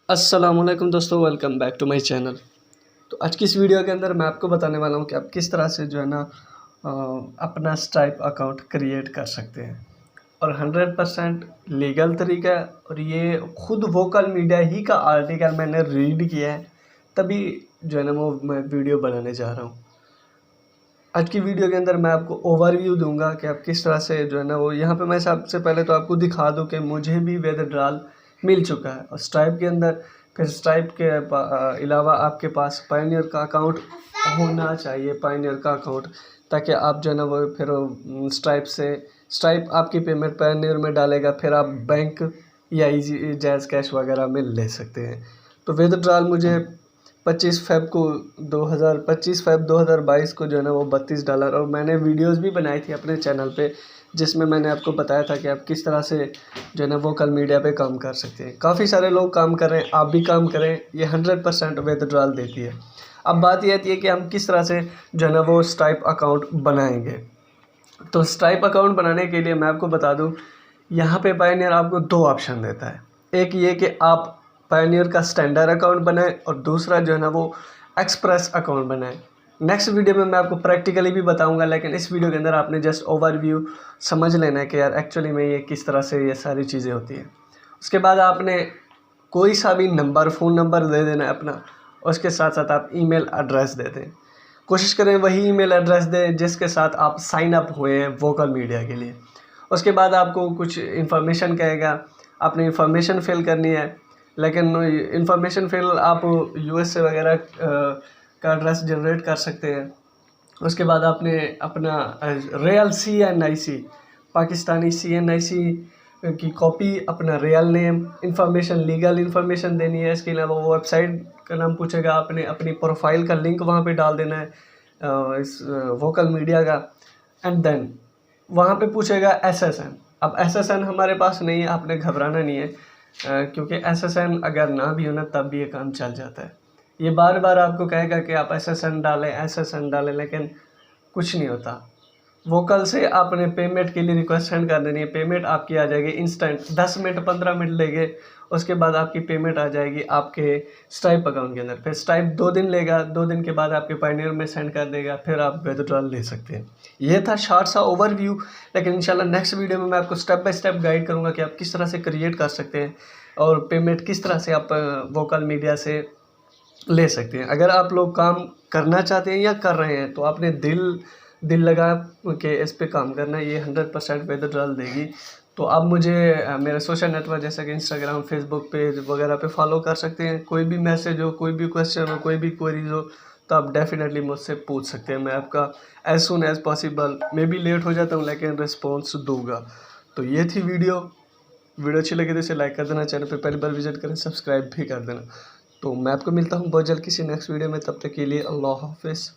अस्सलामुअलैकुम दोस्तों, welcome back to my channel. तो आज की इस वीडियो के अंदर मैं आपको बताने वाला हूँ कि आप किस तरह से जो है ना अपना स्ट्राइप अकाउंट क्रिएट कर सकते हैं और 100% लीगल तरीका है। और ये खुद वोकल मीडिया ही का आर्टिकल मैंने रीड किया है, तभी जो है ना वो मैं वीडियो बनाने जा रहा हूँ। आज की वीडियो के अंदर मैं आपको ओवरव्यू दूंगा कि आप किस तरह से जो है ना वो यहाँ पे मैं सबसे पहले तो आपको दिखा दूं कि मुझे भी विथड्रॉल मिल चुका है और स्ट्राइप के अंदर। फिर स्ट्राइप के अलावा आपके पास पायनियर का अकाउंट होना चाहिए, पायनियर का अकाउंट, ताकि आप जो है ना वो फिर स्ट्राइप आपकी पेमेंट पायनियर में डालेगा, फिर आप बैंक या इजी जैज़ कैश वगैरह में ले सकते हैं। तो विथड्रॉल मुझे 25 फेब 2022 को जो है ना वो $32, और मैंने वीडियोस भी बनाई थी अपने चैनल पे जिसमें मैंने आपको बताया था कि आप किस तरह से जो है ना वोकल मीडिया पे काम कर सकते हैं। काफ़ी सारे लोग काम कर रहे हैं, आप भी काम करें, ये 100% विथड्रॉल देती है। अब बात ये आती है कि हम किस तरह से जो है ना वो स्ट्राइप अकाउंट बनाएंगे। तो स्ट्राइप अकाउंट बनाने के लिए मैं आपको बता दूं, यहाँ पे पायनियर आपको दो ऑप्शन देता है। एक ये कि आप पायनियर का स्टैंडर्ड अकाउंट बनाएं और दूसरा जो है ना वो एक्सप्रेस अकाउंट बनाएं। नेक्स्ट वीडियो में मैं आपको प्रैक्टिकली भी बताऊंगा, लेकिन इस वीडियो के अंदर आपने जस्ट ओवरव्यू समझ लेना है कि यार एक्चुअली में ये किस तरह से ये सारी चीज़ें होती हैं। उसके बाद आपने कोई सा भी नंबर, फ़ोन नंबर दे देना है अपना, उसके साथ साथ आप ईमेल एड्रेस दे दें। कोशिश करें वही ईमेल एड्रेस दें जिसके साथ आप साइन अप हुए हैं वोकल मीडिया के लिए। उसके बाद आपको कुछ इन्फॉर्मेशन कहेगा, आपने इन्फॉर्मेशन फिल करनी है, लेकिन इन्फॉर्मेशन फिल आप यूएसए वगैरह का एड्रेस जनरेट कर सकते हैं। उसके बाद आपने अपना रियल CNIC, पाकिस्तानी CNIC की कॉपी, अपना real name, information, legal information देनी है। इसके अलावा वो वेबसाइट का नाम पूछेगा, आपने अपनी प्रोफाइल का लिंक वहाँ पे डाल देना है इस वोकल मीडिया का। एंड देन वहाँ पे पूछेगा SSN। अब SSN हमारे पास नहीं है, आपने घबराना नहीं है, क्योंकि SSN अगर ना भी हो ना तब भी ये काम चल जाता है। ये बार बार आपको कहेगा कि आप SSN डालें, लेकिन कुछ नहीं होता। वोकल से आपने पेमेंट के लिए रिक्वेस्ट सेंड कर देनी है, पेमेंट आपकी आ जाएगी इंस्टेंट, 10 मिनट 15 मिनट लेंगे, उसके बाद आपकी पेमेंट आ जाएगी आपके स्ट्राइप अकाउंट के अंदर। फिर स्ट्राइप 2 दिन लेगा, 2 दिन के बाद आपके पायनियर में सेंड कर देगा, फिर आप विथड्रॉल ले सकते हैं। ये था शॉर्ट सा ओवरव्यू, लेकिन इंशाल्लाह नेक्स्ट वीडियो में मैं आपको स्टेप बाय स्टेप गाइड करूँगा कि आप किस तरह से क्रिएट कर सकते हैं और पेमेंट किस तरह से आप वोकल मीडिया से ले सकते हैं। अगर आप लोग काम करना चाहते हैं या कर रहे हैं तो आपने दिल लगा के इस पे काम करना है, ये 100% विथड्रॉल देगी। तो आप मुझे मेरे सोशल नेटवर्क जैसे कि इंस्टाग्राम, फेसबुक पेज वगैरह पे फॉलो कर सकते हैं। कोई भी मैसेज हो, कोई भी क्वेश्चन हो, कोई भी क्वेरीज हो, तो आप डेफिनेटली मुझसे पूछ सकते हैं। मैं आपका as soon as possible, maybe late हो जाता हूँ लेकिन रिस्पॉन्स दूंगा। तो ये थी वीडियो अच्छी लगी तो इसे लाइक कर देना, चैनल पे पहली बार विजिट करें, सब्सक्राइब भी कर देना। तो मैं आपको मिलता हूँ बहुत जल्द किसी नेक्स्ट वीडियो में, तब तक के लिए अल्लाह हाफिज़।